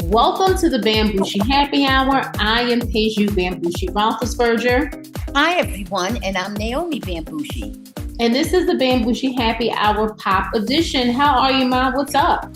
Welcome to the Bamgboshe Happy Hour. I am Peju Bamgboshe Roethlisberger. Hi, everyone, and I'm Naomi Bamgboshe. And this is the Bamgboshe Happy Hour Pop Edition. How are you, Ma? What's up?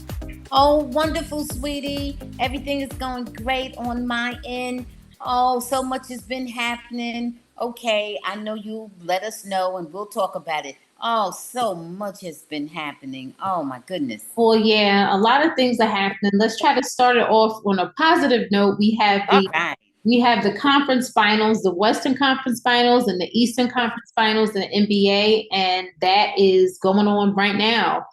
Oh, wonderful, sweetie. Everything is going great on my end. Oh, so much has been happening. Okay, I know you let us know and we'll talk about it. Oh, so much has been happening. Oh, my goodness. Well, yeah, a lot of things are happening. Let's try to start it off on a positive note. We have the conference finals, the Western Conference Finals and the Eastern Conference Finals in the NBA, and that is going on right now.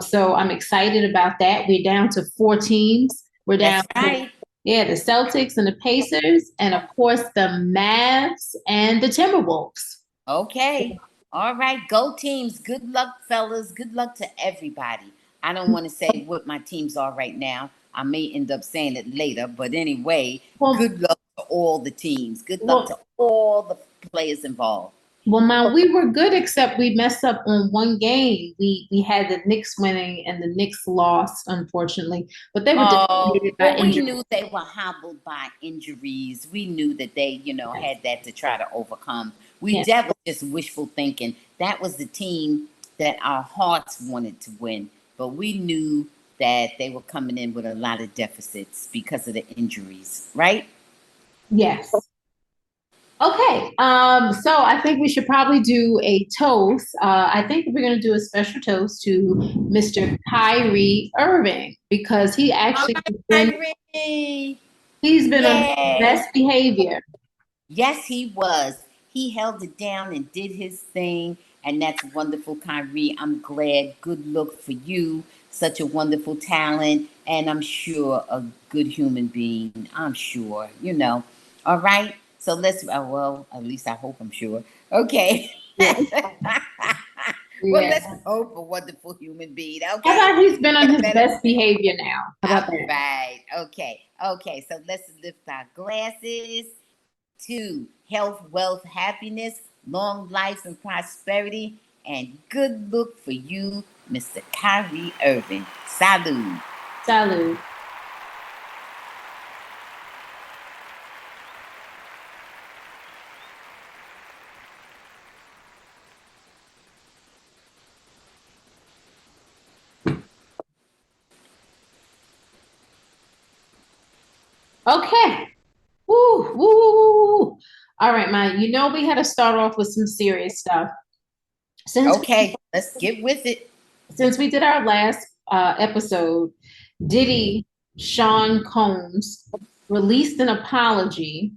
So I'm excited about that. We're down to 4 teams. We're down to the Celtics and the Pacers, and of course the Mavs and the Timberwolves. Okay. All right. Go teams. Good luck, fellas. Good luck to everybody. I don't want to say what my teams are right now. I may end up saying it later. But anyway, good luck to all the teams. Good luck to all the players involved. Well, Ma, we were good, except we messed up on one game. We had the Knicks winning, and the Knicks lost, unfortunately. But they were defeated by injuries. We knew they were hobbled by injuries. We knew that they, had that to try to overcome. That was just wishful thinking. That was the team that our hearts wanted to win. But we knew that they were coming in with a lot of deficits because of the injuries, right? Yes. Okay, so I think we should probably do a toast. I think we're going to do a special toast to Mr. Kyrie Irving because he actually he's been on his best behavior. Yes, he was. He held it down and did his thing, and that's wonderful, Kyrie. I'm glad. Good look for you. Such a wonderful talent, and I'm sure a good human being. I'm sure, All right. So let's, well, at least I hope I'm sure. Okay. Well, let's hope a wonderful human being. Okay. How about he's been on his best behavior now? How about that? Right. Okay. Okay. So let's lift our glasses to health, wealth, happiness, long life and prosperity, and good look for you, Mr. Kyrie Irving. Salud. Salud. Okay. Woo, woo, woo, woo. All right, Ma, we had to start off with some serious stuff. Let's get with it. Since we did our last episode, Diddy, Sean Combs, released an apology,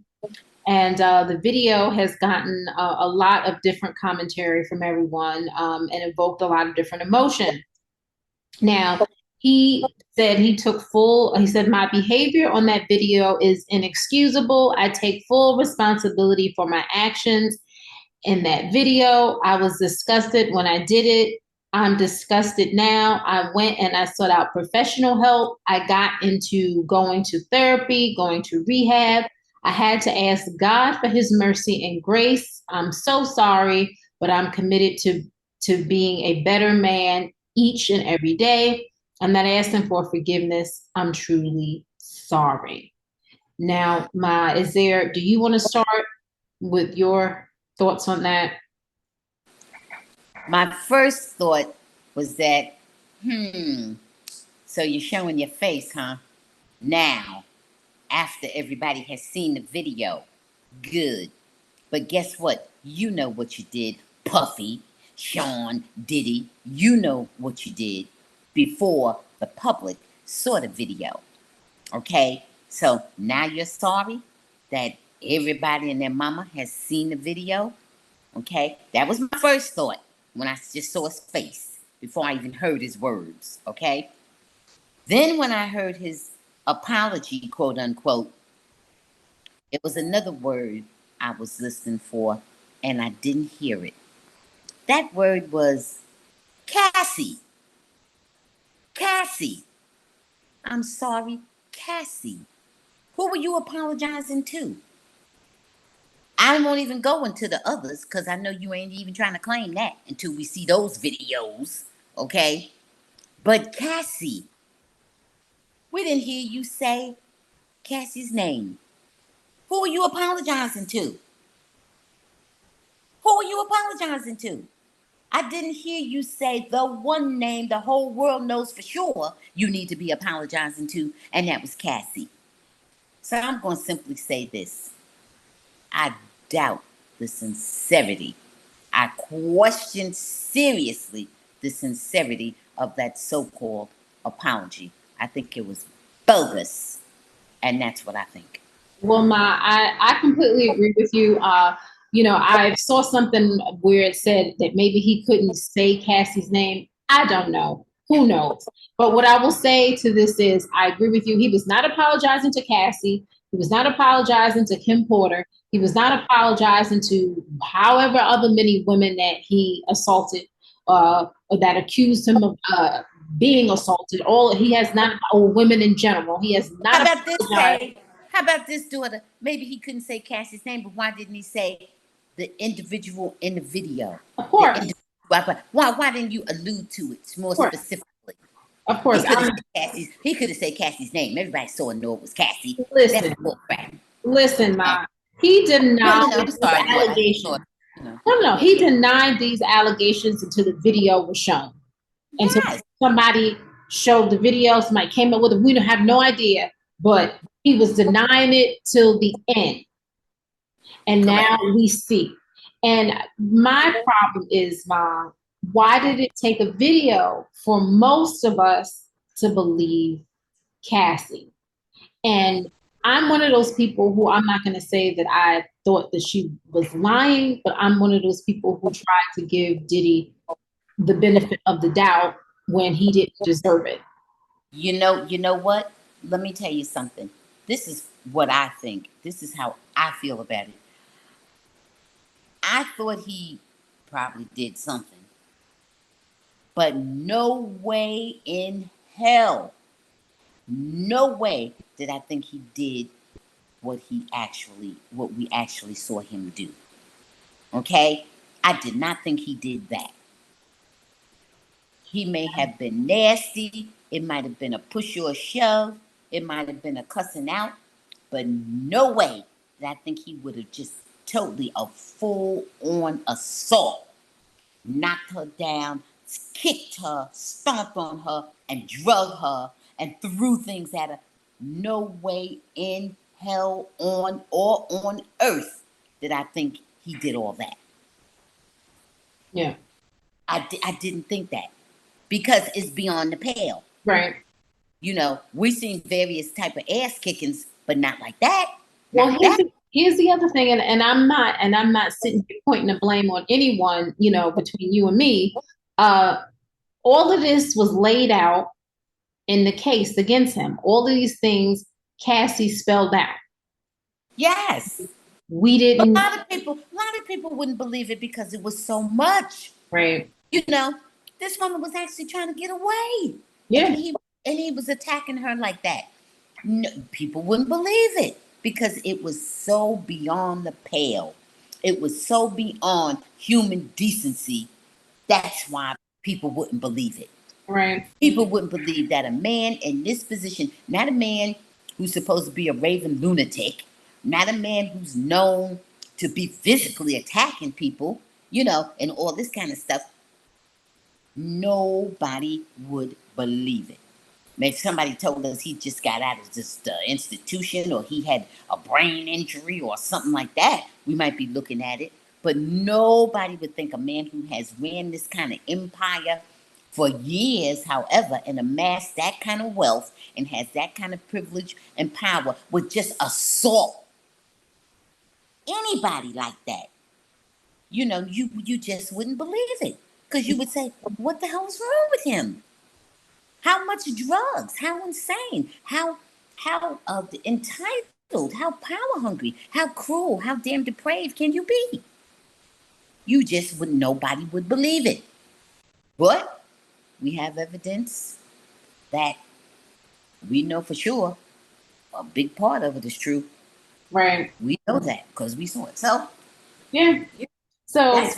and the video has gotten a lot of different commentary from everyone and evoked a lot of different emotion. Now, he said he said, my behavior on that video is inexcusable. I take full responsibility for my actions in that video. I was disgusted when I did it. I'm disgusted now. I went and I sought out professional help. I got into going to therapy, going to rehab. I had to ask God for his mercy and grace. I'm so sorry, but I'm committed to being a better man each and every day. I'm not asking for forgiveness. I'm truly sorry. Now, Ma, do you want to start with your thoughts on that? My first thought was that, so you're showing your face, huh? Now, after everybody has seen the video. Good. But guess what? You know what you did, Puffy, Sean, Diddy. You know what you did before the public saw the video. Okay? So now you're sorry that everybody and their mama has seen the video. Okay? That was my first thought when I just saw his face before I even heard his words. Okay? Then when I heard his apology, quote unquote, it was another word I was listening for and I didn't hear it. That word was Cassie. Cassie. I'm sorry, Cassie. Who were you apologizing to? I won't even go into the others because I know you ain't even trying to claim that until we see those videos, okay? But Cassie, We didn't hear you say Cassie's name. Who are you apologizing to? Who are you apologizing to? I didn't hear you say the one name the whole world knows for sure you need to be apologizing to, and that was Cassie. So I'm going to simply say this. I doubt the sincerity. I question seriously the sincerity of that so-called apology. I think it was bogus, and that's what I think. Well, I completely agree with you. I saw something where it said that maybe he couldn't say Cassie's name. I don't know. Who knows? But what I will say to this is, I agree with you. He was not apologizing to Cassie. He was not apologizing to Kim Porter. He was not apologizing to however other many women that he assaulted, or that accused him of being assaulted. All he has not, or women in general. He has How not about this, apologized. say? How about this, daughter? Maybe he couldn't say Cassie's name, but why didn't he say the individual in the video? Of The course, individual. Why didn't you allude to it more of course, specifically? of He course. could have said Cassie's. He could have said Cassie's name. Everybody saw and know it was Cassie. That's Listen, bull crap. listen, Okay. Ma. He denied No. I'm these sorry, daughter. I just thought, allegations. No, he denied these allegations until the video was shown. Until Yes. somebody showed the video, somebody came up with it. We don't have no idea, but he was denying it till the end. And Correct. now we see. And my problem is, Mom, why did it take a video for most of us to believe Cassie? And I'm one of those people who, I'm not going to say that I thought that she was lying, but I'm one of those people who tried to give Diddy the benefit of the doubt when he didn't deserve it. You know what? Let me tell you something. This is what I think. This is how I feel about it. I thought he probably did something, but no way in hell, no way did I think he did what we actually saw him do. Okay? I did not think he did that. He may have been nasty. It might have been a push or a shove. It might have been a cussing out. But no way did I think he would have just totally a full on assault. Knocked her down, kicked her, stomped on her, and drug her and threw things at her. No way in hell on or on earth did I think he did all that. Yeah. I didn't think that because it's beyond the pale. Right. You know, we've seen various type of ass kickings, but not like that. Well, Not that. here's the other thing, and I'm not sitting here pointing the blame on anyone, between you and me. All of this was laid out in the case against him. All of these things Cassie spelled out. Yes. We But didn't. a lot of people wouldn't believe it because it was so much. Right. You know, this woman was actually trying to get away. Yeah. And he was attacking her like that. No, people wouldn't believe it because it was so beyond the pale. It was so beyond human decency. That's why people wouldn't believe it. Right. People wouldn't believe that a man in this position, not a man who's supposed to be a raving lunatic, not a man who's known to be physically attacking people, and all this kind of stuff, nobody would believe it. If somebody told us he just got out of this institution or he had a brain injury or something like that, we might be looking at it. But nobody would think a man who has ran this kind of empire for years, however, and amassed that kind of wealth and has that kind of privilege and power would just assault anybody like that. You just wouldn't believe it because you would say, what the hell is wrong with him? How much drugs? How insane? How entitled? How power hungry? How cruel? How damn depraved can you be? You just would nobody would believe it. But we have evidence that we know for sure a big part of it is true. Right. We know that because we saw it. So yeah. So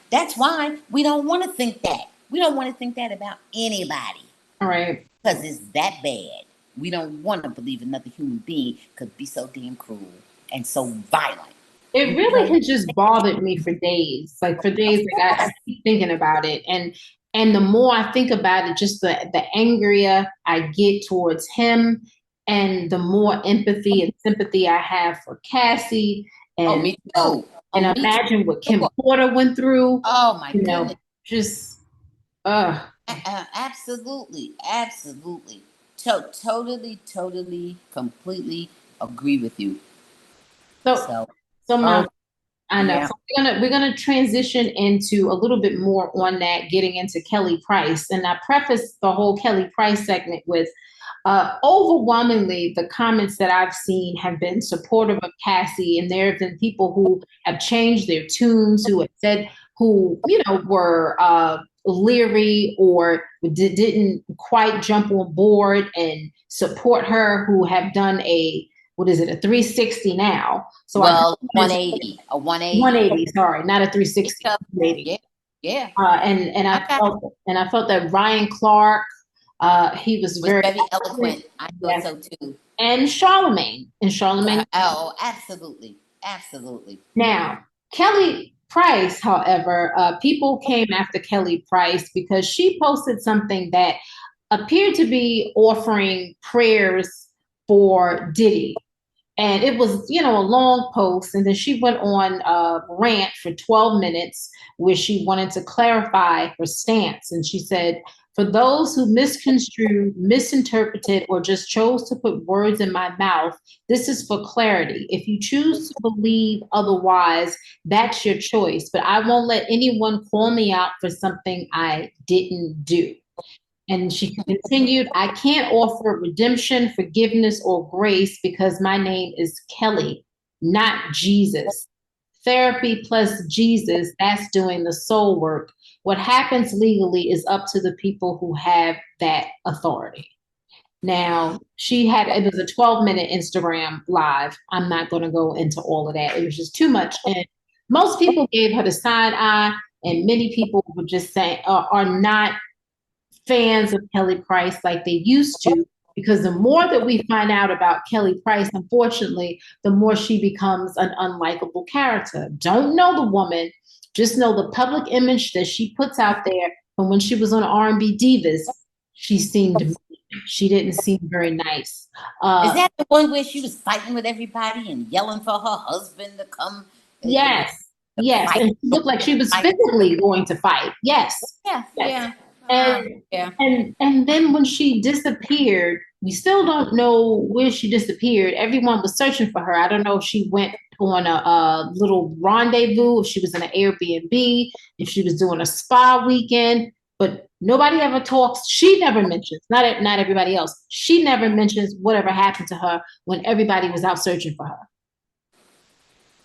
that's why we don't want to think that. We don't want to think that about anybody. All right. Because it's that bad. We don't want to believe another human being could be so damn cruel and so violent. It really has just bothered me for days. Like for days, like I keep thinking about it. And the more I think about it, just the angrier I get towards him and the more empathy and sympathy I have for Cassie Oh, and me too. and Oh, me imagine what Kim too. Porter went through, Oh my you know, goodness. just Absolutely, absolutely. Totally, completely agree with you. so So, so oh mom. I know. yeah. So we're gonna transition into a little bit more on that, getting into Kelly Price. And I preface the whole Kelly Price segment with overwhelmingly the comments that I've seen have been supportive of Cassie, and there have been people who have changed their tunes, who have said who were leery or didn't quite jump on board and support her, who have done a what is it, a 360 now. So I Well, 180, a 180. 180, sorry, not a 360, Yeah, 180. yeah, yeah. And I got it. I felt that Ryan Clark, he was Was very very eloquent. eloquent. I thought Yes. so too. And Charlemagne. Oh, absolutely, absolutely. Now, Kelly Price, however, people came after Kelly Price because she posted something that appeared to be offering prayers for Diddy. And it was, a long post. And then she went on a rant for 12 minutes where she wanted to clarify her stance. And she said, for those who misconstrued, misinterpreted, or just chose to put words in my mouth, this is for clarity. If you choose to believe otherwise, that's your choice. But I won't let anyone call me out for something I didn't do. And she continued, I can't offer redemption, forgiveness, or grace because my name is Kelly, not Jesus. Therapy plus Jesus, that's doing the soul work. What happens legally is up to the people who have that authority. Now, it was a 12-minute Instagram live. I'm not going to go into all of that. It was just too much. And most people gave her the side eye, and many people were just saying, are not fans of Kelly Price like they used to, because the more that we find out about Kelly Price, unfortunately, the more she becomes an unlikable character. Don't know the woman, just know the public image that she puts out there. And when she was on R&B Divas, she didn't seem very nice. Is that the one where she was fighting with everybody and yelling for her husband to come Yes, to yes, fight? and she looked like she was Fight? physically going to fight. Yes, Yeah, yes. yeah, And yeah. and then when she disappeared, we still don't know where she disappeared. Everyone was searching for her. I don't know if she went on a little rendezvous, if she was in an Airbnb, if she was doing a spa weekend, but nobody ever talks. She never mentions, not everybody else. She never mentions whatever happened to her when everybody was out searching for her.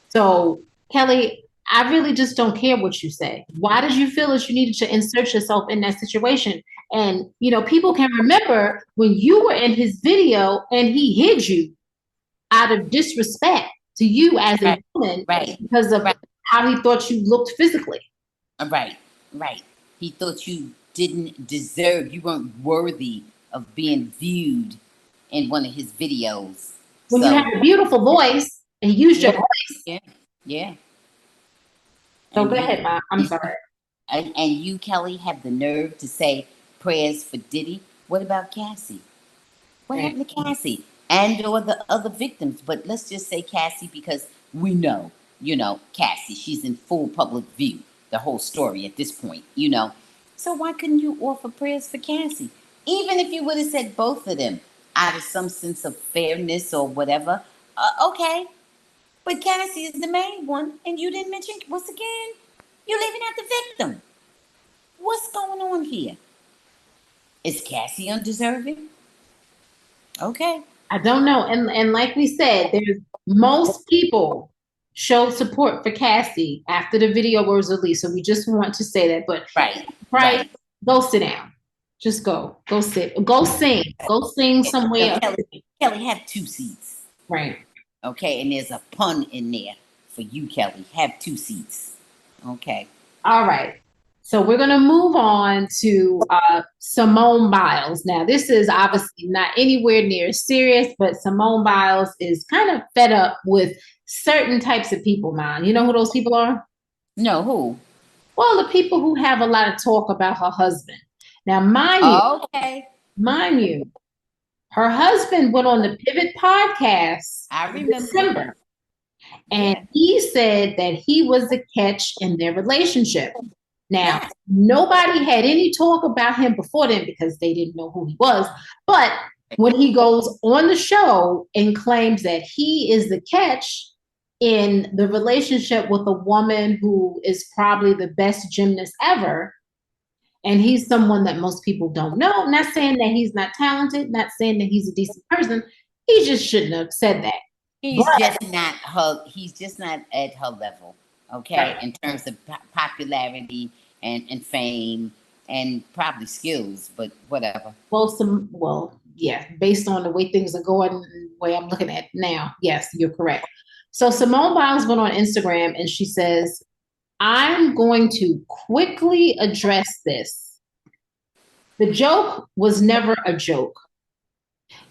So, Kelly, I really just don't care what you say. Why did you feel that you needed to insert yourself in that situation? And, people can remember when you were in his video and he hid you out of disrespect to you as a Right, woman right, because of right, how he thought you looked physically. right, right. He thought you didn't deserve, you weren't worthy of being viewed in one of his videos. When you have So, a beautiful voice and he used your yeah, voice. yeah, yeah. So And go ahead, Mom. I'm sorry. and you, Kelly, have the nerve to say prayers for Diddy. What about Cassie? What Right. happened to Cassie and or the other victims? But let's just say Cassie because we know, Cassie. She's in full public view. The whole story at this point. So why couldn't you offer prayers for Cassie? Even if you would have said both of them out of some sense of fairness or whatever. Okay, but Cassie is the main one, and you didn't mention once again. You're leaving out the victim. What's going on here? Is Cassie undeserving? Okay. I don't know. And like we said, there's most people showed support for Cassie after the video was released. So we just want to say that. But Right. right, Right. go sit down. Just go. Go sit. Go sing. Go sing No, somewhere. Kelly, have two seats. Right. Okay, and there's a pun in there for you, Kelly. Have two seats. Okay. All right. So we're going to move on to Simone Biles. Now, this is obviously not anywhere near serious, but Simone Biles is kind of fed up with certain types of people, man. You know who those people are? No, who? Well, the people who have a lot of talk about her husband. Now, Okay. mind you, her husband went on the Pivot podcast I in remember. December, and Yeah. he said that he was the catch in their relationship. Now, Yes. nobody had any talk about him before then because they didn't know who he was. But when he goes on the show and claims that he is the catch in the relationship with a woman who is probably the best gymnast ever, and he's someone that most people don't know, not saying that he's not talented, not saying that he's a decent person, he just shouldn't have said that. He's But, just not her. He's just not at her level. Okay, right. in terms of popularity and fame and probably skills, but whatever. Yeah, based on the way things are going, the way I'm looking at now, yes, you're correct. So Simone Biles went on Instagram and she says, I'm going to quickly address this. The joke was never a joke.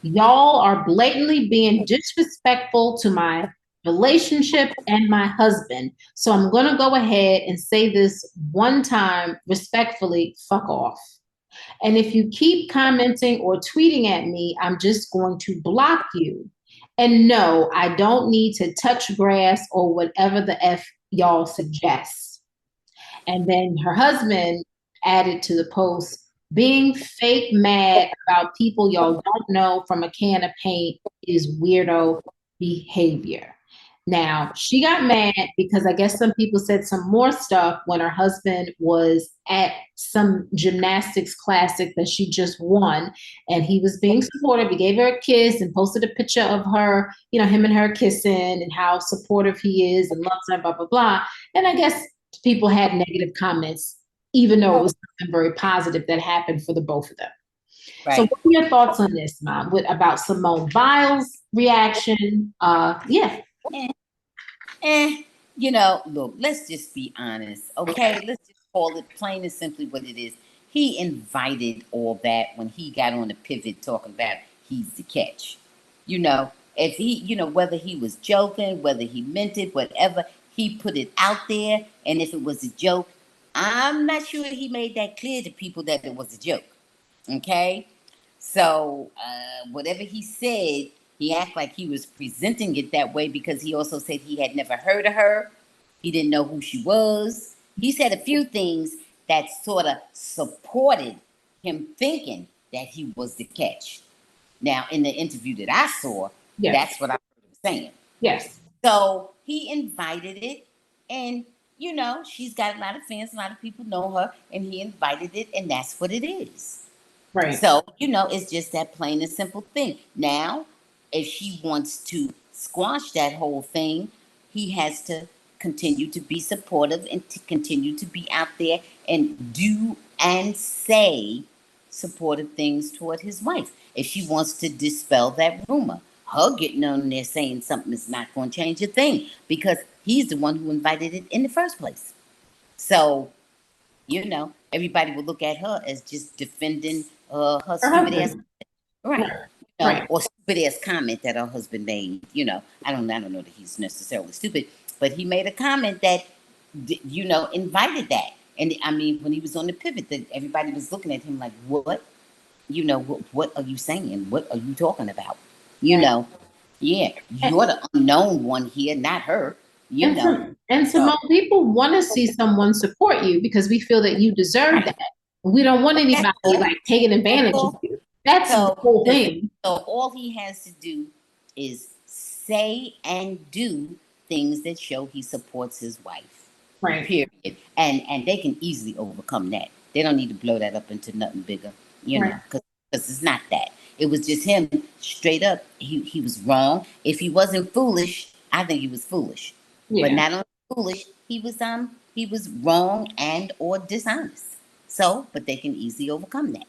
Y'all are blatantly being disrespectful to my relationship and my husband. So I'm going to go ahead and say this one time respectfully, fuck off. And if you keep commenting or tweeting at me, I'm just going to block you. And no, I don't need to touch grass or whatever the F y'all suggest. And then her husband added to the post, being fake mad about people y'all don't know from a can of paint is weirdo behavior. Now, she got mad because I guess some people said some more stuff when her husband was at some gymnastics classic that she just won. And he was being supportive. He gave her a kiss and posted a picture of her, him and her kissing and how supportive he is and loves her, blah, blah, blah. And I guess people had negative comments, even though it was something very positive that happened for the both of them. So, Right. what are your thoughts on this, Mom? About Simone Biles' reaction? Yeah. Eh, look, let's just be honest, okay? Let's just call it plain and simply what it is. He invited all that when he got on the pivot talking about he's the catch. If he, whether he was joking, whether he meant it, whatever, he put it out there. And if it was a joke, I'm not sure he made that clear to people that it was a joke. Okay? So whatever he said, he acted like he was presenting it that way because he also said he had never heard of her. He didn't know who she was. He said a few things that sort of supported him thinking that he was the catch. Now, in the interview that I saw, Yes. that's what I heard him saying. Yes. So he invited it, and she's got a lot of fans, a lot of people know her, and he invited it, and that's what it is. Right. So, it's just that plain and simple thing. Now, if she wants to squash that whole thing, he has to continue to be supportive and to continue to be out there and do and say supportive things toward his wife. If she wants to dispel that rumor, her getting on there saying something is not going to change a thing because he's the one who invited it in the first place. So, everybody will look at her as just defending her Her stupid ass, husband. right? Right. Right. Or stupid ass comment that her husband made. I don't know that he's necessarily stupid, but he made a comment that invited that. And I mean, when he was on the pivot, that everybody was looking at him like, "What? What are you saying? What are you talking about?" You Right. know, yeah, And, you're the unknown one here, not her. You and, know, some, and so Simone, people want to see someone support you because we feel that you deserve right. that. We don't want That's anybody all. like taking That's advantage of all. you. That's the So whole listen, thing. so all he has to do is say and do things that show he supports his wife. Right. Period. And they can easily overcome that. They don't need to blow that up into nothing bigger, Right. because it's not that. It was just him straight up. He was wrong. If he wasn't foolish, I think he was foolish. But Yeah. not only foolish, he was wrong and or dishonest. So, but they can easily overcome that.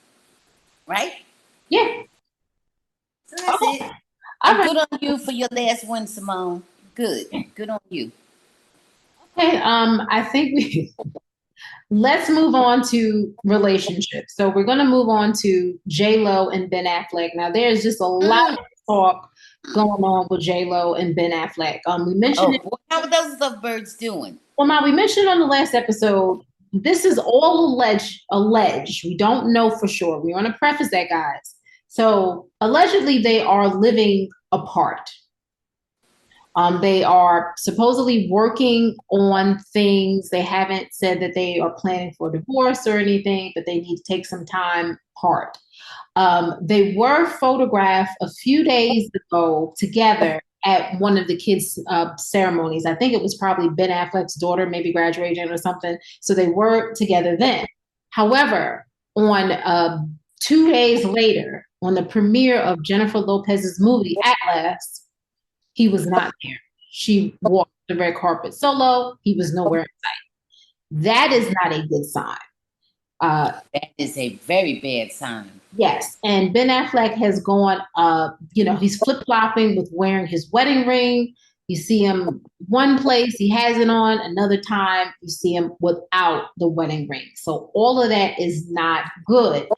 Right? Yeah. So that's Oh, it. all And right. good on you for your last one, Simone. Good. Good on you. Okay. I think we Let's move on to relationships. So we're going to move on to J Lo and Ben Affleck. Now, there's just a lot Mm. of talk going on with J Lo and Ben Affleck. We mentioned Oh it. boy, how are those lovebirds doing? Well, now we mentioned on the last episode. This is all alleged. Alleged. We don't know for sure. We want to preface that, guys. So allegedly, they are living apart. They are supposedly working on things. They haven't said that they are planning for divorce or anything, but they need to take some time apart. They were photographed a few days ago together at one of the kids' ceremonies. I think it was probably Ben Affleck's daughter, maybe graduating or something. So they were together then. However, on 2 days later, on the premiere of Jennifer Lopez's movie Atlas, he was not there. She walked the red carpet solo. He was nowhere in sight. That is not a good sign. That is a very bad sign. Yes, and Ben Affleck has gone. He's flip flopping with wearing his wedding ring. You see him one place, he has it on. Another time, you see him without the wedding ring. So all of that is not good.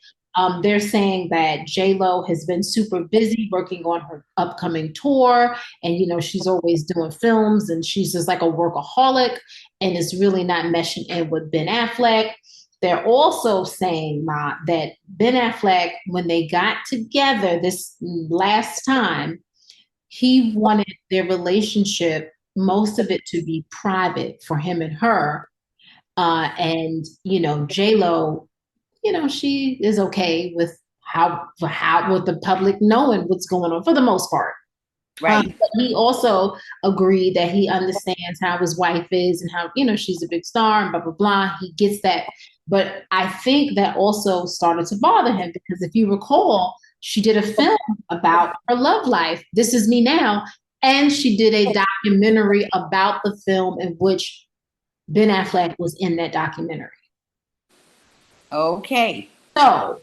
They're saying that J Lo has been super busy working on her upcoming tour, and she's always doing films, and she's just like a workaholic, and it's really not meshing in with Ben Affleck. They're also saying, Ma, that Ben Affleck, when they got together this last time, he wanted their relationship, most of it to be private for him and her. And J Lo, she is okay with how with the public knowing what's going on for the most part. Right. But he also agreed that he understands how his wife is and how, she's a big star and blah, blah, blah. He gets that. But I think that also started to bother him because if you recall, she did a film about her love life, This Is Me Now. And she did a documentary about the film in which Ben Affleck was in that documentary. Okay. So,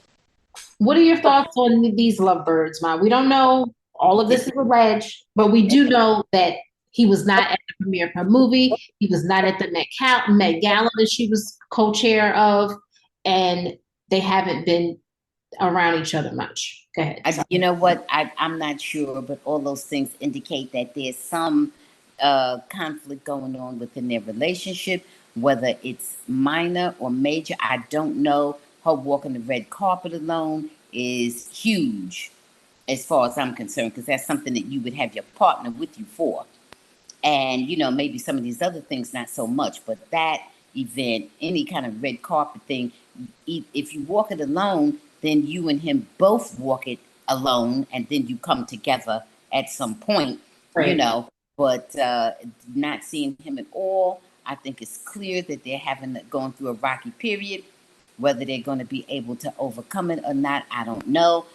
what are your thoughts on these lovebirds, Ma? We don't know. All of this is alleged, but we do know that he was not at the premiere of her movie. He was not at the Met Gala that she was co-chair of, and they haven't been around each other much. Go ahead. You know what? I'm not sure, but all those things indicate that there's some conflict going on within their relationship, whether it's minor or major. I don't know. Her walking the red carpet alone is huge, as far as I'm concerned, because that's something that you would have your partner with you for. And maybe some of these other things not so much, but that event, any kind of red carpet thing, if you walk it alone, then you and him both walk it alone, and then you come together at some point, you Right. know but not seeing him at all, I think it's clear that they're having going through a rocky period. Whether they're going to be able to overcome it or not, I don't know.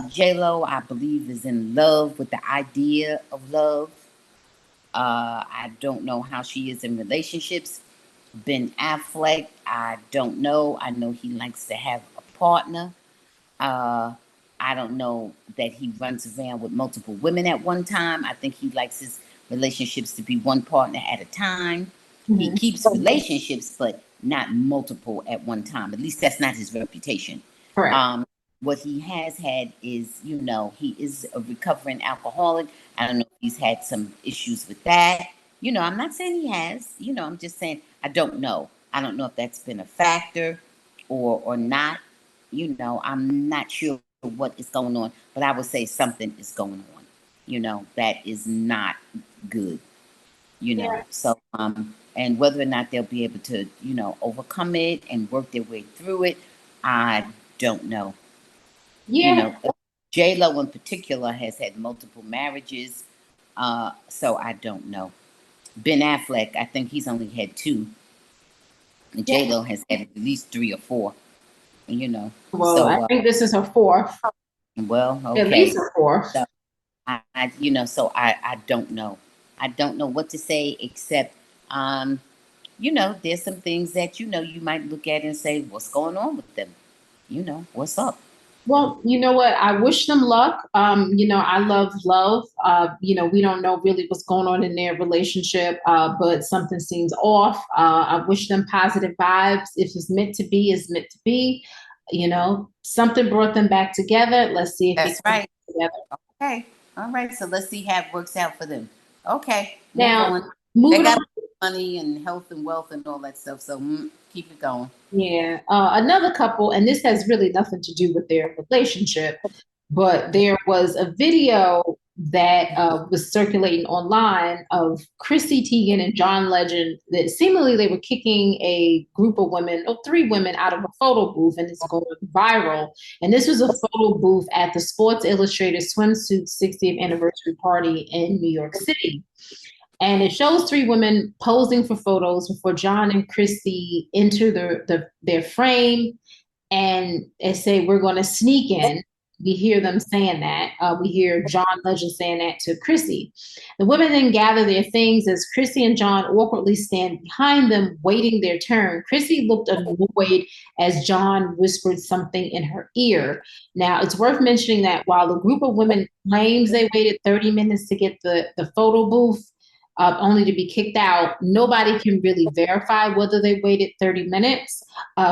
J Lo, I believe, is in love with the idea of love. I don't know how she is in relationships. Ben Affleck, I don't know. I know he likes to have a partner. Uh, I don't know that he runs around with multiple women at one time. I think he likes his relationships to be one partner at a time. He Mhm. keeps relationships, but not multiple at one time. At least that's not his reputation. Correct. Um, what he has had is, he is a recovering alcoholic. I don't know if he's had some issues with that. I'm not saying he has. I'm just saying I don't know. I don't know if that's been a factor or not. I'm not sure what is going on, but I would say something is going on. That is not good. Yeah. So and whether or not they'll be able to, overcome it and work their way through it, I don't know. You Yeah. know, J Lo in particular has had multiple marriages, so I don't know. Ben Affleck, I think he's only had two. J Yeah. Lo has had at least three or four. You know, Well, I so think this is her fourth, well, at okay. least her fourth. So so I don't know. I don't know what to say except, there's some things that you might look at and say, what's going on with them? What's up? Well, you know what? I wish them luck. I love love. We don't know really what's going on in their relationship, but something seems off. I wish them positive vibes. If it's meant to be, it's meant to be. Something brought them back together. Let's see if it That's can right. be together. Okay. All right. So let's see how it works out for them. Okay. Move Now, on. They moving on. got money and health and wealth and all that stuff. So keep it going. Yeah, another couple, and this has really nothing to do with their relationship, but there was a video that was circulating online of Chrissy Teigen and John Legend that seemingly they were kicking a group of women, or three women, out of a photo booth, and it's going viral. And this was a photo booth at the Sports Illustrated Swimsuit 60th anniversary party in New York City. And it shows three women posing for photos before John and Christy enter their frame, and they say, "We're going to sneak in." We hear them saying that. We hear John Legend saying that to Chrissy. The women then gather their things as Chrissy and John awkwardly stand behind them, waiting their turn. Chrissy looked annoyed as John whispered something in her ear. Now, it's worth mentioning that while the group of women claims they waited 30 minutes to get the photo booth, only to be kicked out, nobody can really verify whether they waited 30 minutes.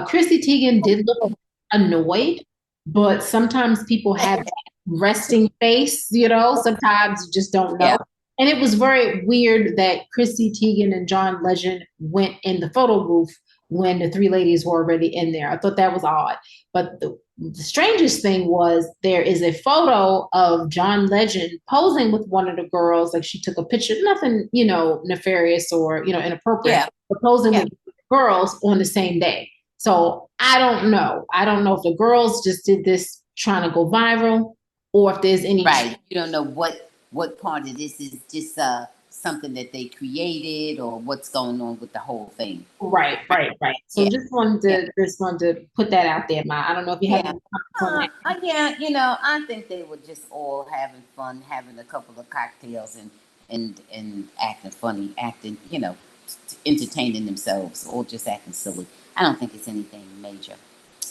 Chrissy Teigen did look annoyed, but sometimes people have that resting face, sometimes you just don't know. Yeah. And it was very weird that Chrissy Teigen and John Legend went in the photo booth when the three ladies were already in there. I thought that was odd. But the strangest thing was there is a photo of John Legend posing with one of the girls, like she took a picture, nothing, nefarious or, inappropriate, Yeah. but posing Yeah. with girls on the same day. So I don't know. I don't know if the girls just did this trying to go viral or if there's any Right. You don't know what part of this is just something that they created or what's going on with the whole thing. right, Right. right, right. So Yeah. Yeah. just wanted to put that out there, Ma. I don't know if you have Yeah. any comments on that. Yeah, I think they were just all having fun, having a couple of cocktails and acting funny, acting, entertaining themselves, or just acting silly. I don't think it's anything major,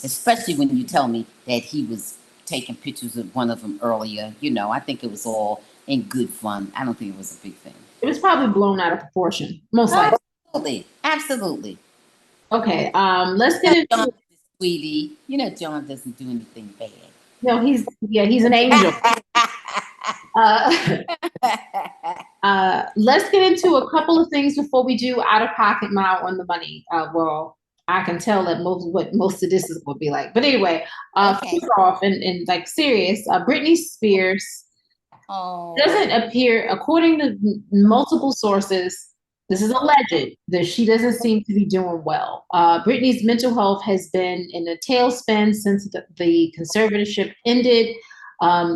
especially when you tell me that he was taking pictures of one of them earlier. I think it was all in good fun. I don't think it was a big thing. It was probably blown out of proportion, most likely. Absolutely, absolutely. Okay, let's get John into. is a sweetie. John doesn't do anything bad. No, he's an angel. Uh, let's get into a couple of things before we do out of pocket mile on the money. Well, I can tell that most of this is going to be like. But anyway, Okay. first off, and like serious, Britney Spears Oh. doesn't appear, according to multiple sources, this is alleged, that she doesn't seem to be doing well. Britney's mental health has been in a tailspin since the conservatorship ended.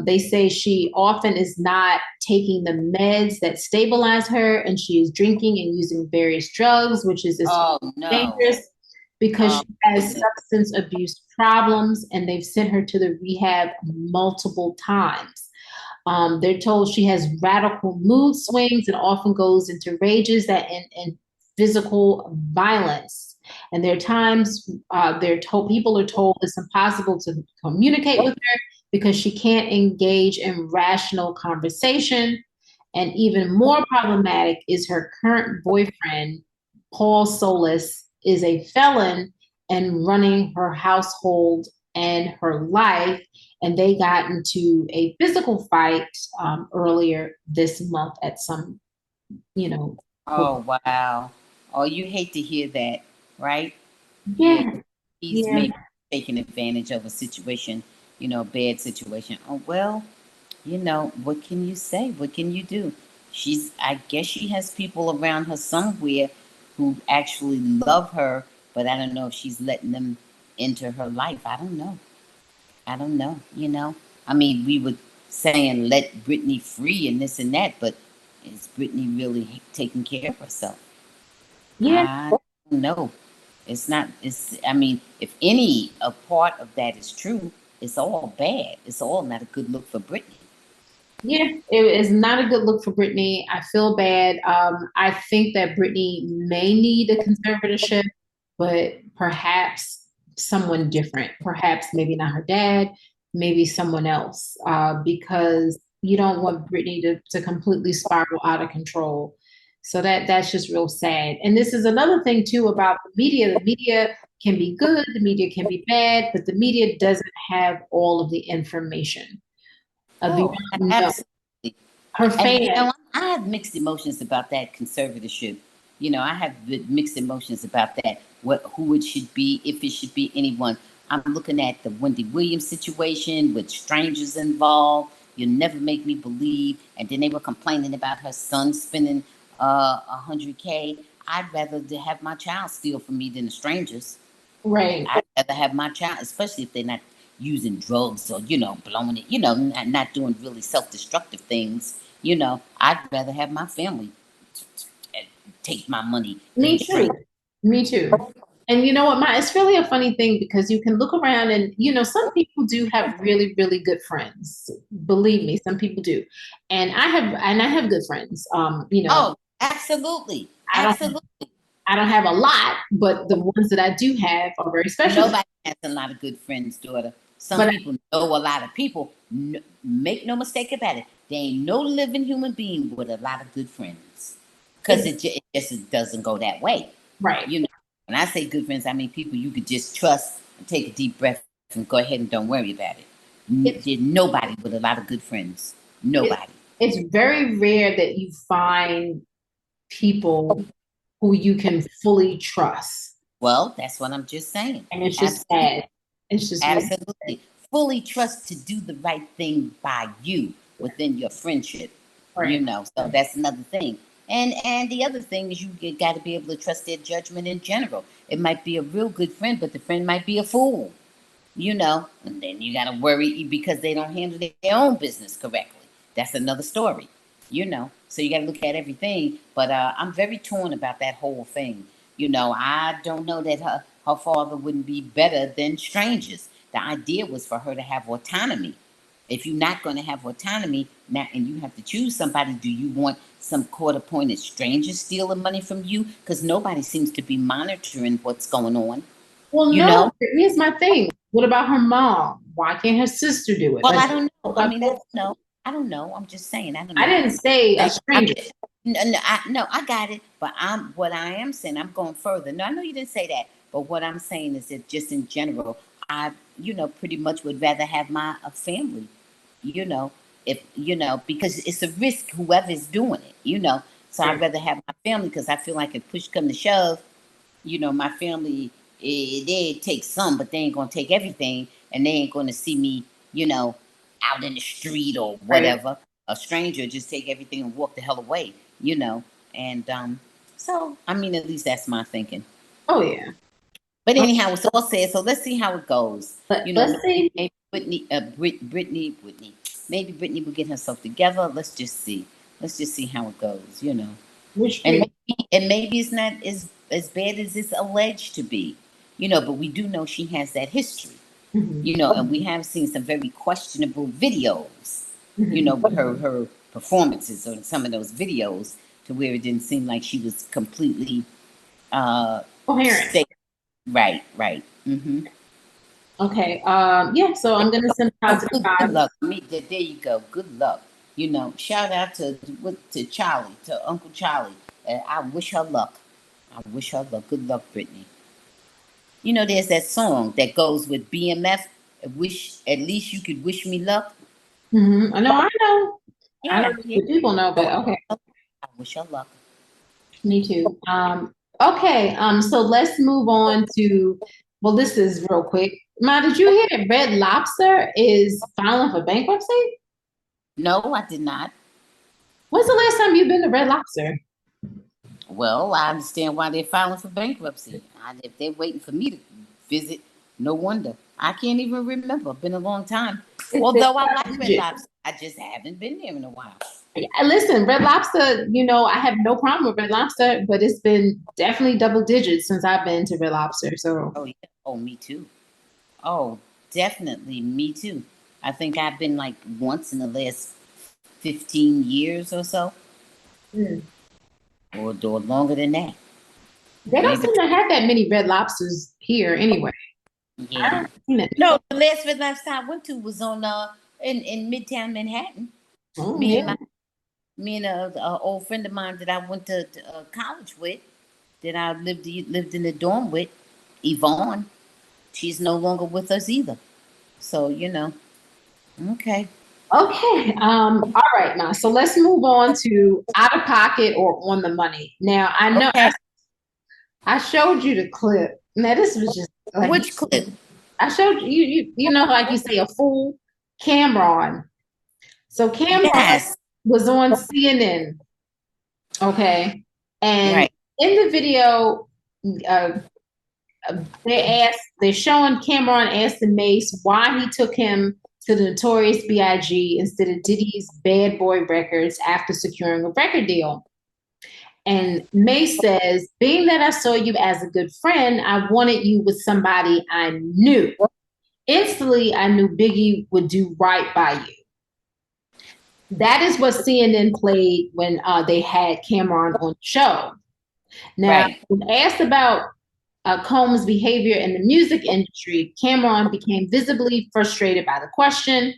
They say she often is not taking the meds that stabilize her, and she is drinking and using various drugs, which is Oh no. dangerous because Oh she has goodness. substance abuse problems, and they've sent her to the rehab multiple times. They're told she has radical mood swings and often goes into rages that and physical violence. And there are times they're told people are told it's impossible to communicate with her because she can't engage in rational conversation. And even more problematic is her current boyfriend, Paul Solis, is a felon and running her household and her life, and they got into a physical fight earlier this month at some, you know, Oh wow. Oh, you hate to hear that, right? Yeah. yeah, He's yeah, maybe taking advantage of a situation, a bad situation. Oh well, what can you say? What can you do? I guess she has people around her somewhere who actually love her, but I don't know if she's letting them into her life. I don't know. I don't know. I mean, we were saying let Britney free and this and that, but is Britney really taking care of herself? yeah, I don't know. I mean, if any a part of that is true, it's all bad. It's all not a good look for Britney. yeah. It is not a good look for Britney. I feel bad. I think that Britney may need a conservatorship, but perhaps someone different. Perhaps maybe not her dad. maybe someone else, because you don't want Brittany to completely spiral out of control. So that's just real sad. And this is another thing too about the media. The media can be good, the media can be bad, but the media doesn't have all of the information. We Oh, don't know. absolutely. Her And fans, I have mixed emotions about that conservatorship. I have mixed emotions about that. Who it should be, if it should be anyone. I'm looking at the Wendy Williams situation with strangers involved. You'll never make me believe. And then they were complaining about her son spending 100K. I'd rather have my child steal from me than the strangers. right? I'd rather have my child, especially if they're not using drugs or, blowing it, not doing really self-destructive things. I'd rather have my family take my money than Me too. straight. Me too. And you know what, it's really a funny thing because you can look around and some people do have really, really good friends. Believe me, some people do. And I have good friends. Oh, absolutely. I don't Absolutely. I don't have a lot, but the ones that I do have are very special. Nobody has a lot of good friends, daughter. Some But people know a lot of people. Make no mistake about it. There ain't no living human being with a lot of good friends. Because it just doesn't go that way. right. You know, when I say good friends, I mean people you could just trust and take a deep breath and go ahead and don't worry about it. It's There's nobody with a lot of good friends. it, Nobody. it's very rare that you find people who you can fully trust. Well, that's what I'm just saying. And it's just Absolutely. sad. It's just really sad. Absolutely. Fully trust to do the right thing by you within your friendship. Right. So that's another thing. And the other thing is you got to be able to trust their judgment in general. It might be a real good friend, but the friend might be a fool. And then you got to worry because they don't handle their own business correctly. That's another story. So you got to look at everything. But I'm very torn about that whole thing. I don't know that her father wouldn't be better than strangers. The idea was for her to have autonomy. If you're not going to have autonomy now and you have to choose somebody, do you want some court appointed stranger stealing money from you? Because nobody seems to be monitoring what's going on. Well, You no, know? here's my thing. What about her mom? Why can't her sister do it? Well, Like, I don't know. I mean, I don't know. I don't know. I'm just saying. I don't I know. didn't say a I'm stranger. just, no, I got it. But what I am saying, I'm going further. No, I know you didn't say that. But what I'm saying is that just in general, I, pretty much would rather have my a family. You know, if because it's a risk whoever's doing it. So I'd Right. rather have my family because I feel like if push come to shove, my family, they take some, but they ain't gonna take everything, and they ain't gonna see me, out in the street or Right. whatever. A stranger just take everything and walk the hell away. And so I mean, at least that's my thinking. Oh yeah. But Oh, anyhow, it's all said. So let's see how it goes. let's see. Maybe Brittany, maybe Brittany will get herself together. Let's just see. Let's just see how it goes. Which And Britney? maybe it's not as bad as it's alleged to be. But we do know she has that history. Mhm. And we have seen some very questionable videos. Mhm. With her performances on some of those videos, to where it didn't seem like she was completely Coherent. stable. Right. Okay. Yeah. So I'm gonna send Oh, positive good vibes. luck. There you go. Good luck. Shout out to Charlie, to Uncle Charlie. I wish her luck. I wish her luck. Good luck, Brittany. There's that song that goes with BMF. Wish at least you could wish me luck. I know. I know. I don't Yeah, know yeah. if the people know, but Oh, okay. I wish her luck. Me too. Okay. So let's move on to. Well, this is real quick. Ma, did you hear that Red Lobster is filing for bankruptcy? No, I did not. When's the last time you've been to Red Lobster? Well, I understand why they're filing for bankruptcy. If they're waiting for me to visit, no wonder. I can't even remember. Been a long time. It's been Although I like double Red digits. Lobster, I just haven't been there in a while. Yeah, listen, Red Lobster, I have no problem with Red Lobster, but it's been definitely double digits since I've been to Red Lobster. So, Oh yeah. Oh, me too. Oh, definitely me too. I think I've been like once in the last 15 years or so, mm. or longer than that. They don't Maybe. seem to have that many Red Lobsters here anyway. Yeah. No, the last time I went to was on in Midtown Manhattan. Oh, Me and yeah. my me and a old friend of mine that I went to college with, that I lived in the dorm with, Yvonne. She's no longer with us either. So okay, Okay. All right, now. So let's move on to out of pocket or on the money. Now, I know okay. I showed you the clip. Now, this was just like Which clip? I showed you. You know, like you say, a fool. Cameron. So Cameron Yes. was on CNN. Okay, and Right. in the video, uh, they're showing Cameron asking Mace why he took him to the Notorious B.I.G. instead of Diddy's Bad Boy Records after securing a record deal. And Mace says, being that I saw you as a good friend, I wanted you with somebody I knew. Instantly, I knew Biggie would do right by you. That is what CNN played when they had Cameron on the show. Now, Right. when asked about Combs' behavior in the music industry, Cameron became visibly frustrated by the question,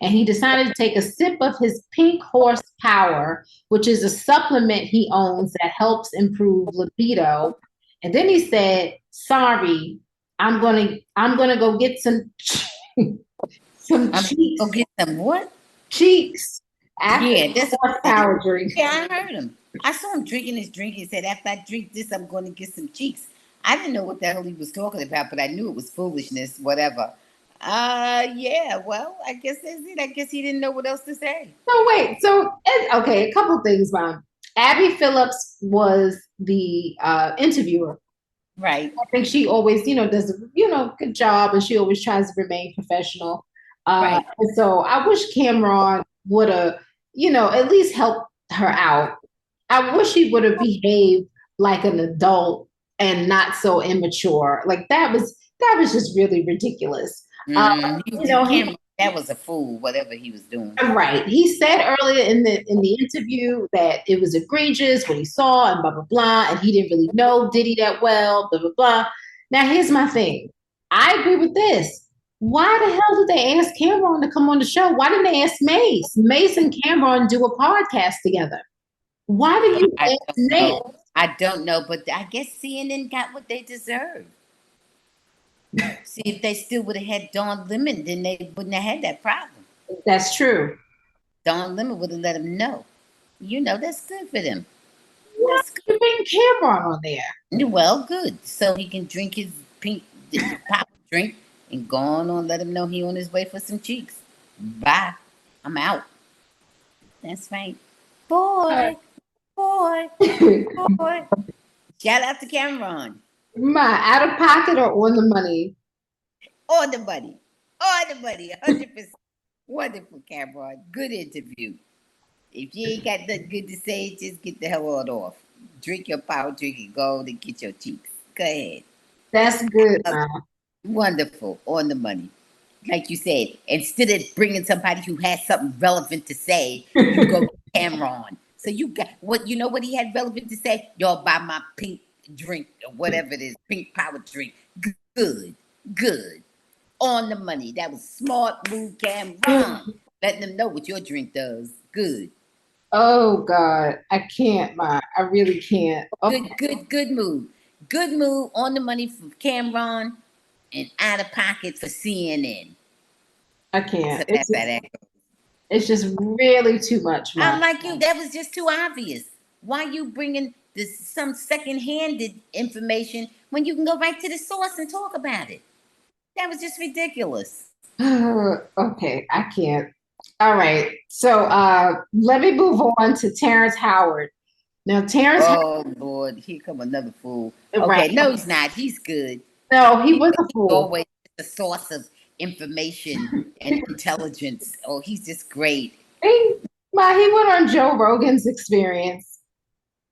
and he decided to take a sip of his pink horse power, which is a supplement he owns that helps improve libido. And then he said, "Sorry, I'm gonna go get some some I'm cheeks gonna get some what? cheeks after Yeah, the that's horse what power drink." yeah, I heard him. I saw him drinking his drink. He said, after I drink this, I'm going to get some cheeks. I didn't know what the hell he was talking about, but I knew it was foolishness, whatever. Yeah, well, I guess that's it. I guess he didn't know what else to say. So wait, okay, a couple things, Mom. Abby Phillips was the interviewer. Right, I think she always, does good job, and she always tries to remain professional. right. And so I wish Cameron would have, at least helped her out. I wish he would have behaved like an adult and not so immature. Like that was just really ridiculous. Uh, he That was a fool, whatever he was doing. Right. He said earlier in the interview that it was egregious what he saw and blah blah blah, and he didn't really know Diddy that well, blah blah blah. Now here's my thing. I agree with this. Why the hell did they ask Cameron to come on the show? Why didn't they ask Mace? Mace and Cameron do a podcast together. Why do you I ask don't Mace? know. I don't know, but I guess CNN got what they deserve. See, if they still would have had Don Lemon, then they wouldn't have had that problem. That's true. Don Lemon would have let them know. That's good for them. Why That's did you bring Cameron on there? good. Well, good. So he can drink his pink pop drink and go on, let him know he on his way for some cheeks. Bye. I'm out. That's right. Boy, boy, boy. Shout out to Cameron. My out of pocket or on the money? On the money. On the money. 100%. Wonderful, Cameron. Good interview. If you ain't got nothing good to say, just get the hell on off. Drink your power drink and go and get your cheeks. Go ahead. That's good, Uh, man. Wonderful. On the money. Like you said, instead of bringing somebody who has something relevant to say, you go Cameron. So you got what you know what he had relevant to say? Y'all buy my pink drink or whatever it is, pink power drink. Good, good. On the money. That was smart move, Cameron. Letting them know what your drink does. Good. Oh God, I can't, Ma. I really can't. Okay, Good move. Good move on the money for Cameron and out of pocket for CNN. I So can't. that's how that goes. It's just really too much, Ma. I'm like you. That was just too obvious. Why you bringing this some second-handed information when you can go right to the source and talk about it? That was just ridiculous. Okay, I can't. All right. So let me move on to Terrence Howard. Now, Terrence, Oh Lord, here come another fool. right? Okay, no, he's not. He's good. No, he He's was a fool. always the source of information and intelligence. Oh, he's just great. He, he went on Joe Rogan's Experience.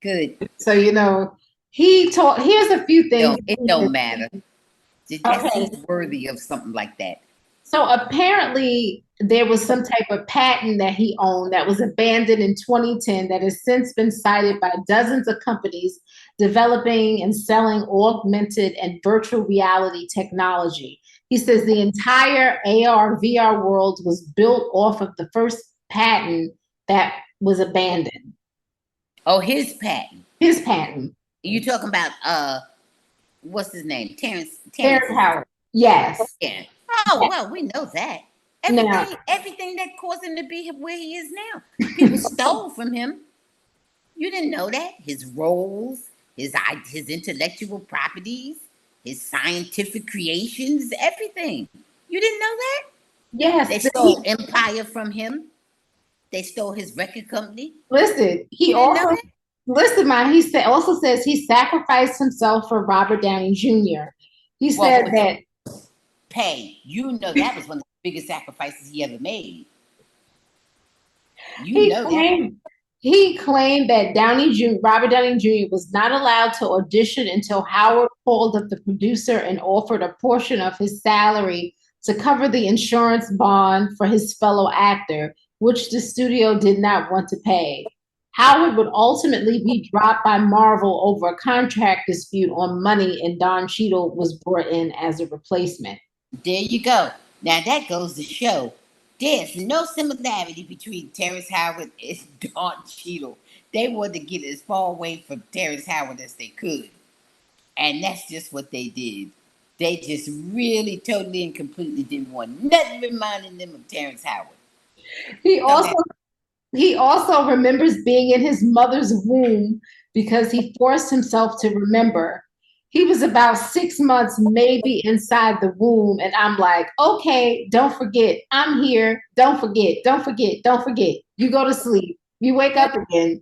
Good. So he told. Here's a few things. It don't matter. Just Okay, he's worthy of something like that. So apparently there was some type of patent that he owned that was abandoned in 2010 that has since been cited by dozens of companies developing and selling augmented and virtual reality technology. He says the entire AR VR world was built off of the first patent that was abandoned. Oh, his patent. His patent. You talking about what's his name? Terrence Terrence is Howard. Yes. yeah. Oh Yes. well, we know that. Now, Everything that caused him to be where he is now. People stole from him. You didn't know that? His roles, his intellectual properties, his scientific creations, everything. You didn't know that? yes, They stole Empire from him. They stole his record company. listen, he You didn't know also that? listen, man, also says he sacrificed himself for Robert Downey Jr. He Well, said with that pay, you know that was one of the biggest sacrifices he ever made. You he know that. claimed he claimed that Robert Downey Jr. was not allowed to audition until Howard called up the producer and offered a portion of his salary to cover the insurance bond for his fellow actor, which the studio did not want to pay. Howard would ultimately be dropped by Marvel over a contract dispute on money, and Don Cheadle was brought in as a replacement. There you go. Now that goes to show there's no similarity between Terrence Howard and Don Cheadle. They wanted to get as far away from Terrence Howard as they could. And that's just what they did. They just really, totally, and completely didn't want nothing reminding them of Terrence Howard. He So also that, He also remembers being in his mother's womb because he forced himself to remember. He was about 6 months, maybe inside the womb. And I'm like, okay, don't forget. I'm here. Don't forget. Don't forget. Don't forget. You go to sleep. You wake up again.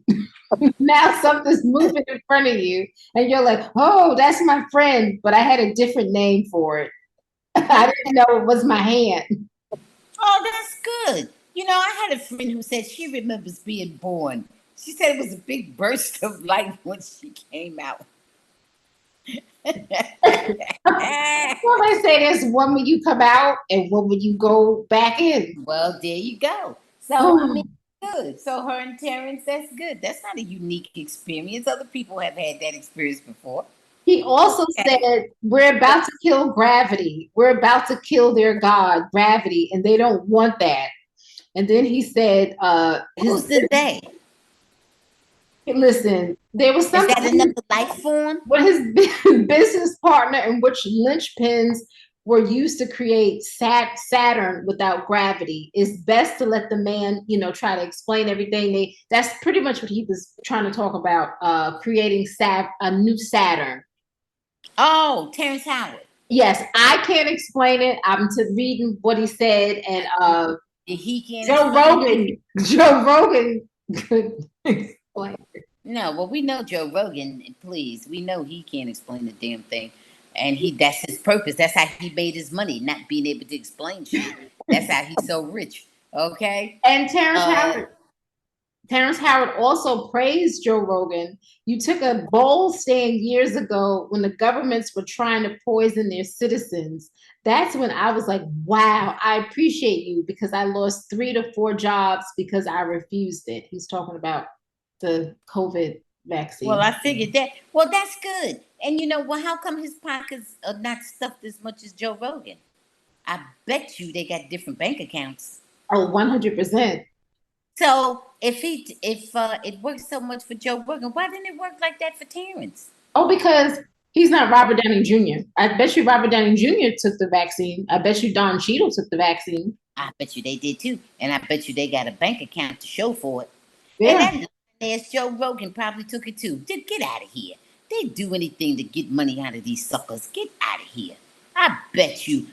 Now something's moving in front of you. And you're like, oh, that's my friend. But I had a different name for it. I didn't know it was my hand. oh, that's good. You know, I had a friend who said she remembers being born. She said it was a big burst of light when she came out. Well, they say there's one when you come out and one when you go back in. Well, there you go. So, I mean, good. So, her and Terrence, that's good. That's not a unique experience. Other people have had that experience before. He also Okay. said, we're about to kill gravity. We're about to kill their god, gravity, and they don't want that. And then he said, Who's the they? listen, there was Is that something another life form? with his business partner in which linchpins were used to create Saturn without gravity. It's best to let the man, try to explain everything. That's pretty much what he was trying to talk about, creating a new Saturn. Oh, Terrence Howard. Yes, I can't explain it. I'm to reading what he said, and He can't Joe explain it. Rogan, Joe Rogan could explain it. No, well, we know Joe Rogan, please. We know he can't explain the damn thing. And that's his purpose. That's how he made his money, not being able to explain shit. That's how he's so rich. Okay? And Uh Terrence Howard also praised Joe Rogan. You took a bold stand years ago when the governments were trying to poison their citizens. That's when I was like, wow, I appreciate you because I lost 3 to 4 jobs because I refused it. He's talking about the COVID well, vaccine. I figured that. Well, that's good. And you know, well, how come his pockets are not stuffed as much as Joe Rogan? I bet you they got different bank accounts. Oh, 100%. So if it works so much for Joe Rogan, why didn't it work like that for Terrence? Oh, because he's not Robert Downey Jr. I bet you Robert Downey Jr. took the vaccine. I bet you Don Cheadle took the vaccine. I bet you they did too, and I bet you they got a bank account to show for it. And Yeah. that ass Joe Rogan probably took it too. Just get out of here. They do anything to get money out of these suckers. Get out of here. I bet you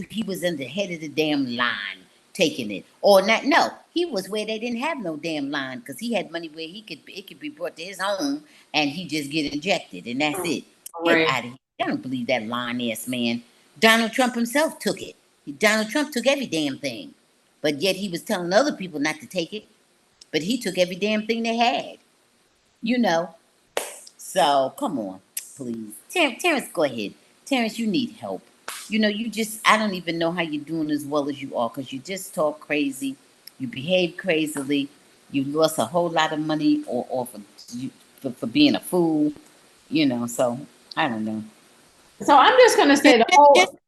he was in the head of the damn line taking it. Or not, no, he was where they didn't have no damn line because he had money where it could be brought to his home and he just get injected and that's it. Get Right. out of here. I don't believe that lying ass man. Donald Trump himself took it. Donald Trump took every damn thing. But yet he was telling other people not to take it. But he took every damn thing they had. You know. So come on, please. Terrence, go ahead. Terrence, you need help. I don't even know how you're doing as well as you are, because you just talk crazy, you behave crazily, you lost a whole lot of money or for being a fool, so I don't know. So I'm just gonna say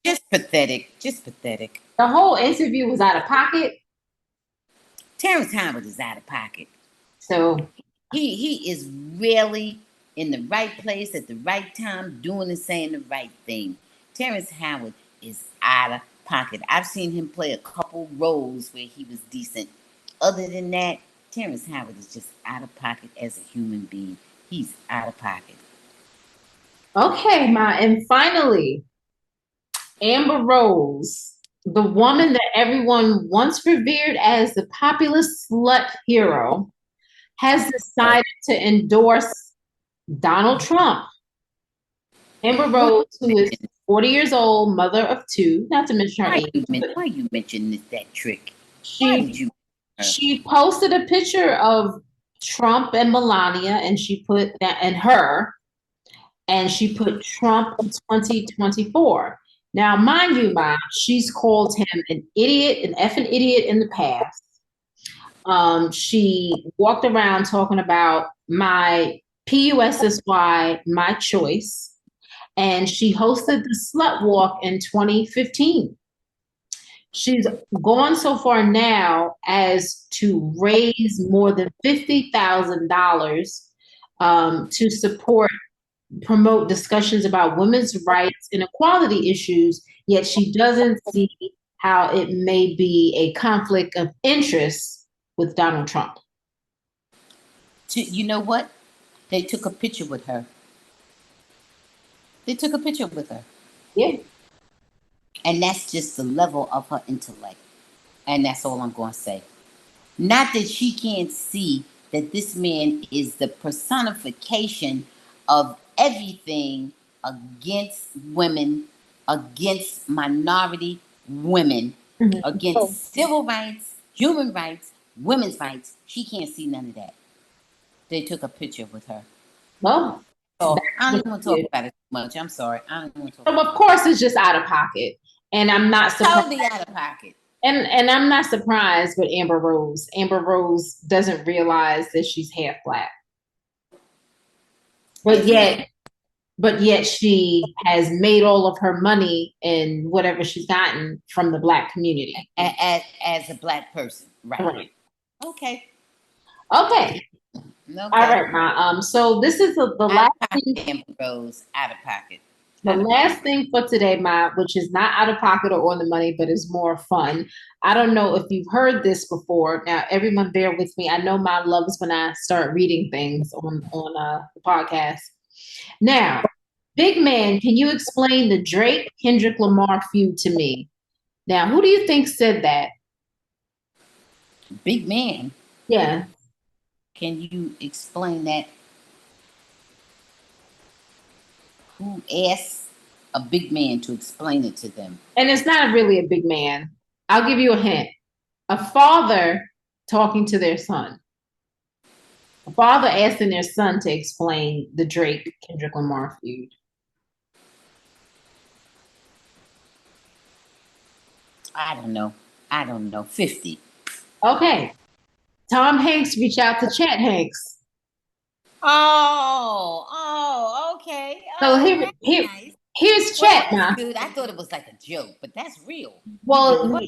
Just pathetic. Just pathetic. the whole interview was out of pocket. Terrence Howard is out of pocket. So He is really in the right place at the right time, doing and saying the right thing. Terrence Howard is out of pocket. I've seen him play a couple roles where he was decent. Other than that, Terrence Howard is just out of pocket as a human being. He's out of pocket. okay, and finally, Amber Rose, the woman that everyone once revered as the populist slut hero, has decided to endorse Donald Trump. Amber Rose, who is 40 years old, mother of two, not to mention her age. Why you mentioned that trick? Why She did you? she posted a picture of Trump and Melania, and she put that and her, and she put Trump in 2024. Now, mind you, she's called him an idiot, an effing idiot in the past. She walked around talking about my PUSSY, my choice, and she hosted the Slut Walk in 2015. She's gone so far now as to raise more than $50,000 to promote discussions about women's rights and equality issues, yet she doesn't see how it may be a conflict of interest with Donald Trump. You know what? They took a picture with her. Yeah. And that's just the level of her intellect. And that's all I'm going to say. Not that she can't see that this man is the personification of everything against women, against minority women, against civil rights, human rights, women's rights. She can't see none of that. They took a picture with her. Well, so I don't want to talk about it too much. I'm sorry. I don't want to talk about it. Of course, it's just out of pocket. And I'm not surprised. Totally out of pocket. And I'm not surprised with Amber Rose. Amber Rose doesn't realize that she's half black. But yet she has made all of her money in whatever she's gotten from the black community. As a black person. Right. Okay. All right, Ma. So this is the last thing. Amber Rose, out of pocket. The last thing for today, Ma, which is not out of pocket or on the money, but is more fun. I don't know if you've heard this before. Now, everyone bear with me. I know Ma loves when I start reading things on the podcast. Now, big man, can you explain the Drake-Kendrick Lamar feud to me? Now, who do you think said that? Big man? Yeah. Can you explain that? Who asked a big man to explain it to them? And it's not really a big man. I'll give you a hint. A father talking to their son. A father asking their son to explain the Drake-Kendrick Lamar feud. I don't know. 50. Okay. Tom Hanks reached out to Chet Hanks. Okay. So here's Chet now. Good. I thought it was like a joke, but that's real. Well,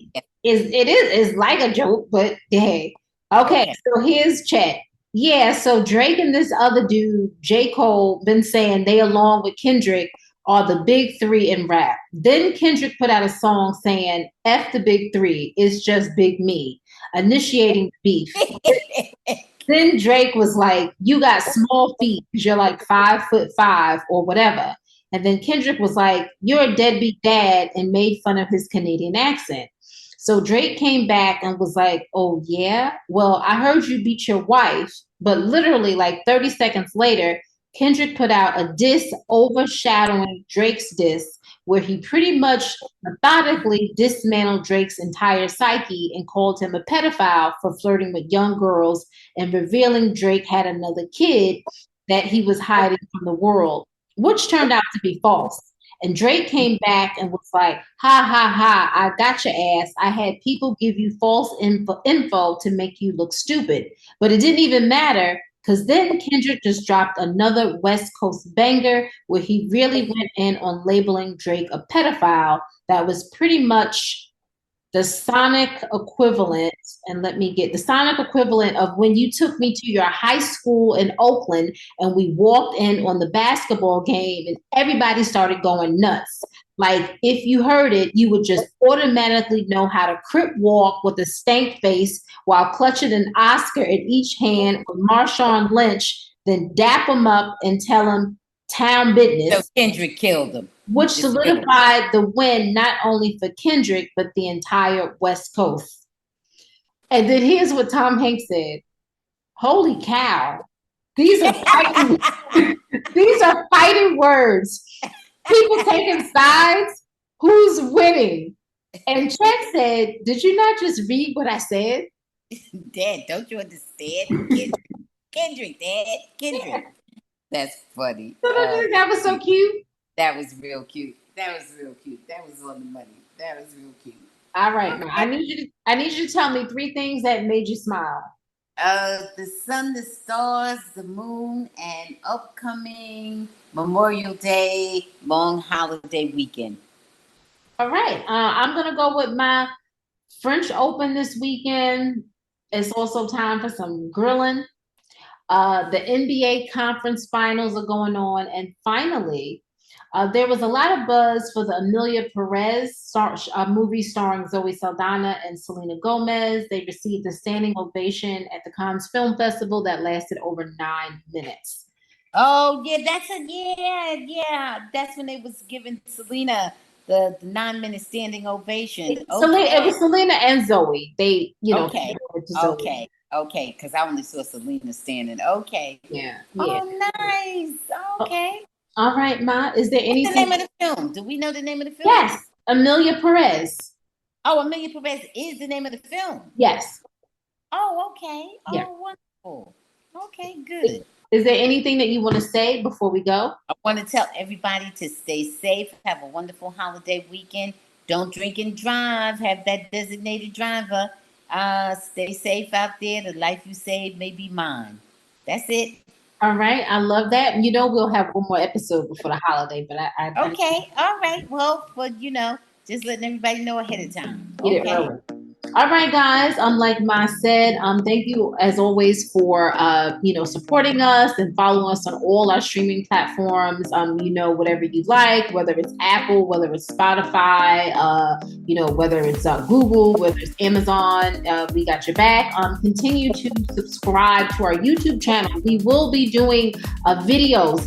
it is like a joke, but hey. Okay, so here's Chet. Yeah, so Drake and this other dude, J. Cole, been saying they along with Kendrick are the big three in rap. Then Kendrick put out a song saying F the big three, it's just big me, initiating beef. Then Drake was like, you got small feet because you're like 5'5" or whatever. And then Kendrick was like, you're a deadbeat dad, and made fun of his Canadian accent. So Drake came back and was like, oh yeah? Well, I heard you beat your wife. But literally like 30 seconds later, Kendrick put out a diss overshadowing Drake's diss, where he pretty much methodically dismantled Drake's entire psyche and called him a pedophile for flirting with young girls and revealing Drake had another kid that he was hiding from the world, which turned out to be false. And Drake came back and was like, ha ha ha, I got your ass. I had people give you false info to make you look stupid. But it didn't even matter because then Kendrick just dropped another West Coast banger where he really went in on labeling Drake a pedophile. That was pretty much the sonic equivalent, and let me get the sonic equivalent of when you took me to your high school in Oakland and we walked in on the basketball game and everybody started going nuts. Like if you heard it, you would just automatically know how to crip walk with a stank face while clutching an Oscar in each hand with Marshawn Lynch, then dap him up and tell him town business. So Kendrick killed him. Which solidified the win not only for Kendrick, but the entire West Coast. And then here's what Tom Hanks said. Holy cow. These are fighting, these are fighting words. People taking sides. Who's winning? And Chet said, did you not just read what I said? Dad, don't you understand? Kendrick, Dad. Kendrick. That's funny. That was so cute. That was real cute. That was real cute. That was on the money. That was real cute. All right, now I need you to tell me 3 things that made you smile. The sun, the stars, the moon, and upcoming Memorial Day long holiday weekend. All right. I'm gonna go with my French Open this weekend. It's also time for some grilling. The NBA conference finals are going on, and finally, there was a lot of buzz for the Amelia Perez movie starring Zoe Saldana and Selena Gomez. They received a standing ovation at the Cannes Film Festival that lasted over 9 minutes. Oh yeah, that's when they was giving Selena the 9-minute standing ovation. Okay. It was Selena and Zoe. They, okay, because I only saw Selena standing. Okay, yeah. Oh, nice. Okay. All right, Ma. Is there anything? What's the name of the film? Do we know the name of the film? Yes, Amelia Perez. Oh, Amelia Perez is the name of the film. Yes. Oh, okay. Yeah. Oh, wonderful. Okay, good. Is there anything that you want to say before we go? I want to tell everybody to stay safe. Have a wonderful holiday weekend. Don't drink and drive. Have that designated driver. Stay safe out there. The life you save may be mine. That's it. All right. I love that. We'll have one more episode before the holiday, but Okay. All right. Well, but just letting everybody know ahead of time. Get it early. All right, guys. Like Ma said, thank you as always for supporting us and following us on all our streaming platforms. Whatever you like, whether it's Apple, whether it's Spotify, whether it's Google, whether it's Amazon, we got your back. Continue to subscribe to our YouTube channel. We will be doing videos,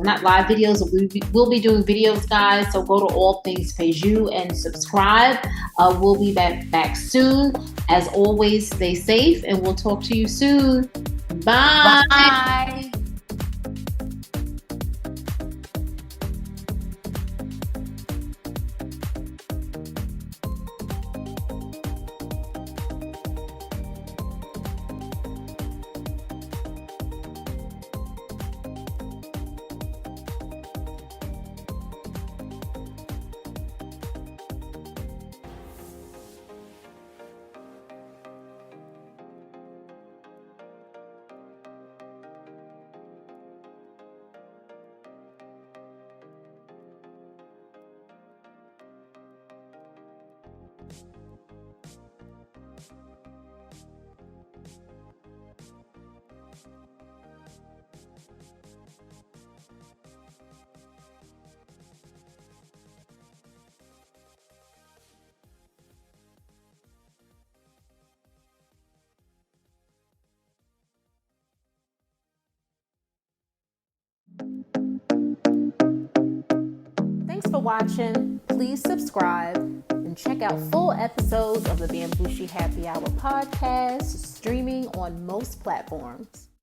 not live videos, but we'll be doing videos, guys. So go to All Things Peju and subscribe. We'll be back soon. As always, stay safe and we'll talk to you soon. Bye. Bye. Thanks for watching. Please subscribe and check out full episodes of the Bamgboshe Happy Hour podcast, streaming on most platforms.